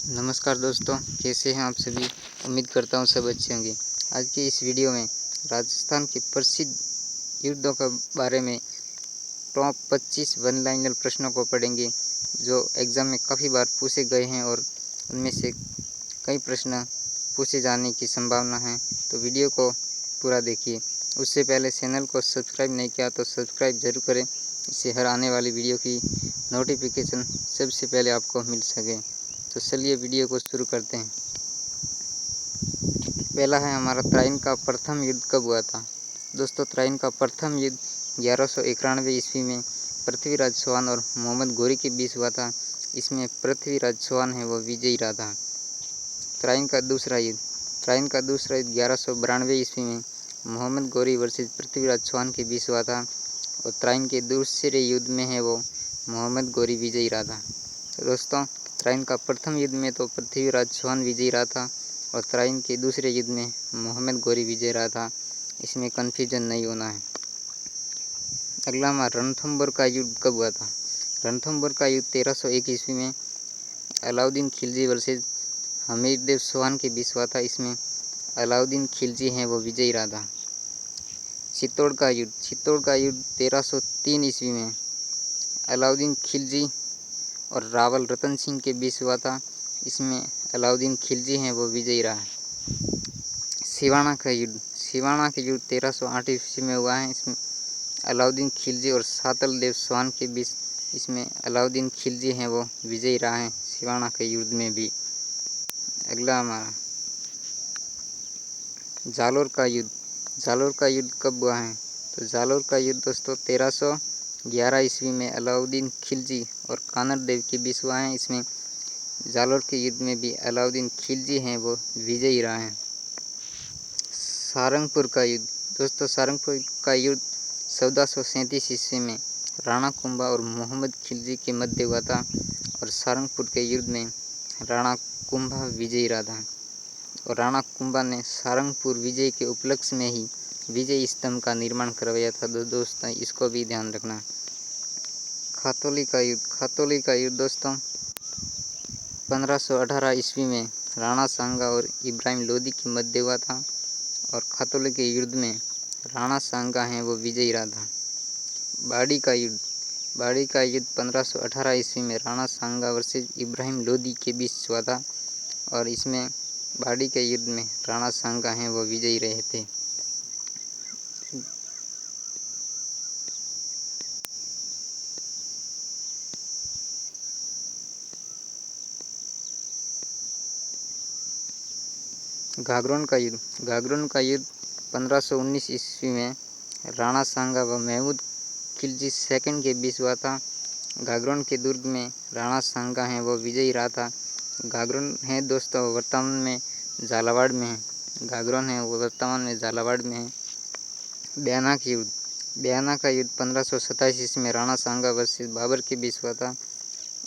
नमस्कार दोस्तों, कैसे हैं आप सभी। उम्मीद करता हूँ सब अच्छे होंगे। आज की इस वीडियो में राजस्थान के प्रसिद्ध युद्धों के बारे में टॉप 25 वन लाइनर प्रश्नों को पढ़ेंगे जो एग्ज़ाम में काफ़ी बार पूछे गए हैं और उनमें से कई प्रश्न पूछे जाने की संभावना है। तो वीडियो को पूरा देखिए। उससे पहले चैनल को सब्सक्राइब नहीं किया तो सब्सक्राइब ज़रूर करें, इससे हर आने वाली वीडियो की नोटिफिकेशन सबसे पहले आपको मिल सके। तो चलिए वीडियो को शुरू करते हैं। पहला है हमारा तराइन का प्रथम युद्ध कब हुआ था। दोस्तों, तराइन का प्रथम युद्ध 1191 ईस्वी में पृथ्वीराज चौहान और मोहम्मद गौरी के बीच हुआ था। इसमें पृथ्वीराज चौहान है वो विजयी रहा था। तराइन का दूसरा युद्ध 1192 ईस्वी में मोहम्मद गौरी वर्सेस पृथ्वीराज चौहान के बीच हुआ था और तराइन के दूसरे युद्ध में है वो मोहम्मद गौरी विजयी रहा था। तो दोस्तों, तराइन का प्रथम युद्ध में तो पृथ्वीराज चौहान विजयी रहा था और तराइन के दूसरे युद्ध में मोहम्मद गौरी विजयी रहा था। इसमें कन्फ्यूजन नहीं होना है। अगला हमारा रणथंभौर का युद्ध कब हुआ था। रणथंभौर का युद्ध 1301 ईस्वी में अलाउद्दीन खिलजी वर्सेस हमीरदेव चौहान के बीच हुआ था। इसमें अलाउद्दीन खिलजी हैं वो विजयी रहा था। चित्तौड़ का युद्ध 1303 ईस्वी में अलाउद्दीन खिलजी और रावल रतन सिंह के बीच हुआ था। इसमें अलाउद्दीन खिलजी हैं वो विजयी रहा। सिवाना का युद्ध 1308 ईस्वी में हुआ है। इसमें अलाउद्दीन खिलजी और सातल देव चौहान के बीच, इसमें अलाउद्दीन खिलजी हैं वो विजयी रहा है सिवाना के युद्ध में भी। अगला हमारा जालोर का युद्ध कब हुआ है। तो जालोर का युद्ध दोस्तों 1311 ईस्वी में अलाउद्दीन खिलजी और कानर देव के बीच हुआ है। इसमें जालोर के युद्ध में भी अलाउद्दीन खिलजी हैं वो विजयी रहा है। सारंगपुर का युद्ध दोस्तों, सारंगपुर का युद्ध 1437 ईस्वी में राणा कुंभा और मोहम्मद खिलजी के मध्य हुआ था और सारंगपुर के युद्ध में राणा कुंभा विजयी रहा था और राणा कुंभा ने सारंगपुर विजय के उपलक्ष्य में ही विजय स्तंभ का निर्माण करवाया था। दोस्तों, इसको भी ध्यान रखना। खातौली का युद्ध दोस्तों 1518 ईस्वी में राणा सांगा और इब्राहिम लोदी के मध्य हुआ था और खातौली के युद्ध में राणा सांगा हैं वो विजयी रहा था। बाड़ी का युद्ध 1518 ईस्वी में राणा सांगा वर्सेस इब्राहिम लोदी के बीच हुआ था और इसमें बाड़ी के युद्ध में राणा सांगा हैं वो विजयी रहे थे। घाघरोन का युद्ध 1519 ईस्वी में राणा सांगा व महमूद खिलजी सेकंड के बीच हुआ था। घाघरोन के दुर्ग में राणा सांगा हैं वो विजयी रहा था। घाघरोन है दोस्तों वर्तमान में झालावाड़ में है। घाघरोन है वो वर्तमान में झालावाड़ में है। बयाना का युद्ध 1527 ईस्वी में राणा सांगा वर्सेस बाबर के बीच हुआ था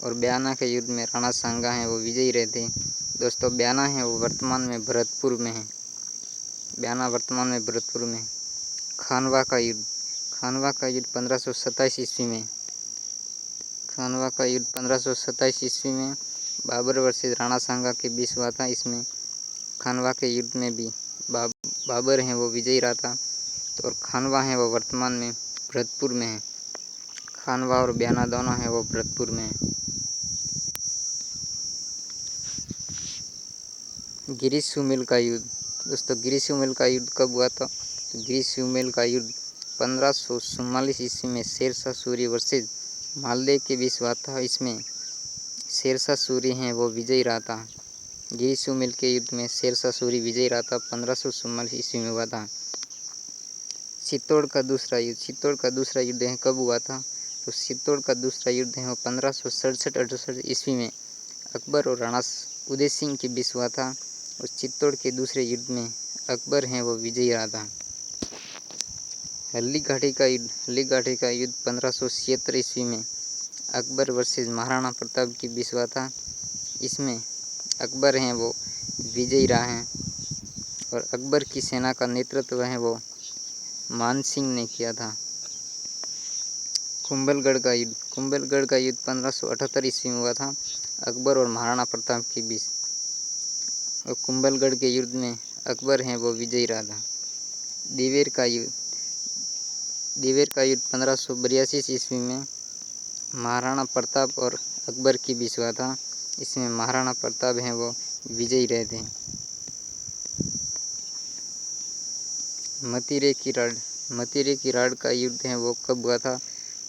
और बयाना के युद्ध में राणा सांगा हैं वो विजयी रहे थे। दोस्तों, बयाना है वो वर्तमान में भरतपुर में है। खानवा का युद्ध 1527 ईस्वी में बाबर वर्सेस राणा सांगा के बीच हुआ था। इसमें खानवा के युद्ध में भी बाबर हैं वो विजयी रहा था और खानवा है वो वर्तमान में भरतपुर में है। खानवा और बयाना दोनों हैं वो भरतपुर में है। गिरी सुमेल का युद्ध दोस्तों, गिरी सुमेल का युद्ध कब हुआ था। तो गिरी सुमेल का युद्ध 1544 ईस्वी में शेरशाह सूरी वर्सेस मालदेव के बीच हुआ था। इसमें शेरशाह सूरी हैं वो विजयी रहा था। गिरी सुमेल के युद्ध में शेरशाह सूरी विजयी रहा था। 1544 ईस्वी में हुआ था। चित्तौड़ का दूसरा युद्ध है कब हुआ था। तो चित्तौड़ का दूसरा युद्ध है वो 1567-68 ईस्वी में अकबर और राणा उदय सिंह के बीच हुआ था और चित्तौड़ के दूसरे युद्ध में अकबर हैं वो विजयी रहा था। हल्दी घाटी का युद्ध 1576 ईस्वी में अकबर वर्सेस महाराणा प्रताप के बीच हुआ था। इसमें अकबर हैं वो विजयी रहा है और अकबर की सेना का नेतृत्व है वो मान सिंह ने किया था। कुंभलगढ़ का युद्ध। कुंभलगढ़ का युद्ध 1578 ईस्वी में हुआ था, अकबर और महाराणा प्रताप के बीच। और कुंभलगढ़ के युद्ध में अकबर हैं वो विजयी रहा था। दिवेर का युद्ध। दिवेर का युद्ध 1582 ईस्वी में महाराणा प्रताप और अकबर के बीच हुआ था। इसमें महाराणा प्रताप हैं वो विजयी रहे थे। मतीरे की राड। मतीरे की राड का युद्ध है वो कब हुआ था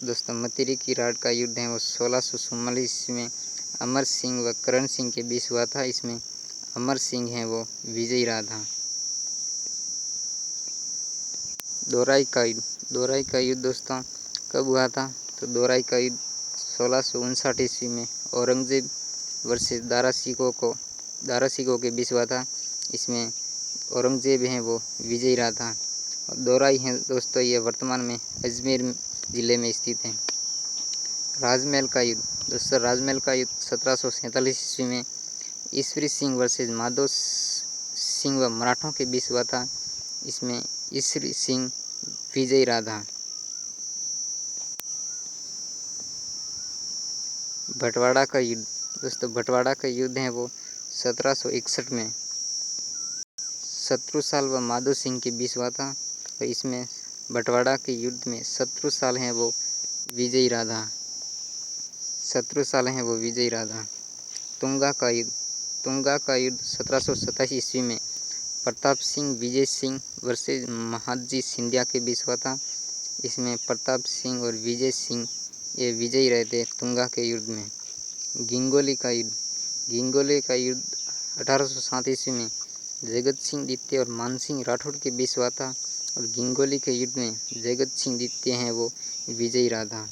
दोस्तों? मतीरे की राड का युद्ध है वो 1644 ईस्वी में अमर सिंह व करण सिंह के बीच हुआ था। इसमें अमर सिंह हैं वो विजयी रहा था। दोराई का युद्ध। दोराई का युद्ध दोस्तों कब हुआ था? तो दोराई का युद्ध 1659 ईस्वी में औरंगजेब वर्सेस दारा सिखों के बीच हुआ था। इसमें औरंगजेब हैं वो विजयी रहा था। और दोराई है दोस्तों ये वर्तमान में अजमेर ज़िले में स्थित है। राजमहल का युद्ध। दोस्तों राजमहल का युद्ध 1747 ईस्वी में ईश्वरी सिंह वर्सेस माधो सिंह व मराठों के बीच हुआ था। इसमें ईश्वरी सिंह विजयी रहा था। बटवाड़ा का युद्ध। दोस्तों बटवाड़ा का युद्ध है वो 1761 में शत्रुसाल व माधो सिंह के बीच हुआ था। और इसमें बटवाड़ा के युद्ध में शत्रुसाल हैं वो विजयी रहा था। शत्रुसाल हैं वो विजयी रहा था। तुंगा का युद्ध। तुंगा का युद्ध 1787 ईस्वी में प्रताप सिंह विजय सिंह वर्सेस महादजी सिंधिया के बीच हुआ था। इसमें प्रताप सिंह और विजय सिंह ये विजयी रहे थे तुंगा के युद्ध में। गिंगोली का युद्ध। गिंगोली का युद्ध 1807 ईस्वी में जगत सिंह द्वितीय और मानसिंह राठौड़ के बीच हुआ था। और गिंगोली के युद्ध में जगत सिंह द्वितीय हैं वो विजयी रहा था।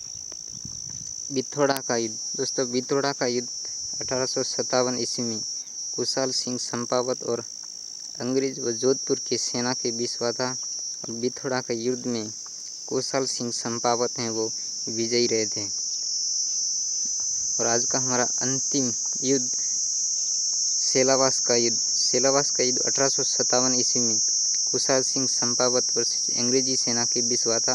बिथोड़ा का युद्ध। दोस्तों बिथोड़ा का युद्ध 1857 ईस्वी में कुशाल सिंह चंपावत और अंग्रेज व जोधपुर की सेना के बीच हुआ था। और बिथोड़ा के युद्ध में कुशाल सिंह चंपावत हैं वो विजयी रहे थे। और आज का हमारा अंतिम युद्ध सेलावास का युद्ध। सेलावास का युद्ध 1857 ईस्वी में कुशाल सिंह चंपावत वर्सेस अंग्रेजी सेना के बीच हुआ था।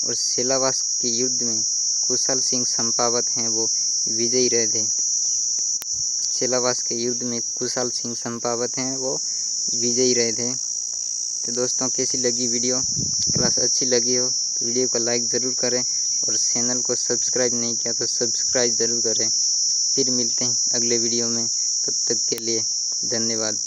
और सेलावास के युद्ध में कुशाल सिंह चंपावत हैं वो विजयी रहे थे। सेलावास के युद्ध में कुशाल सिंह चंपावत हैं वो विजयी रहे थे। तो दोस्तों कैसी लगी वीडियो? क्लास अच्छी लगी हो तो वीडियो को लाइक ज़रूर करें और चैनल को सब्सक्राइब नहीं किया तो सब्सक्राइब ज़रूर करें। फिर मिलते हैं अगले वीडियो में, तब तक के लिए धन्यवाद।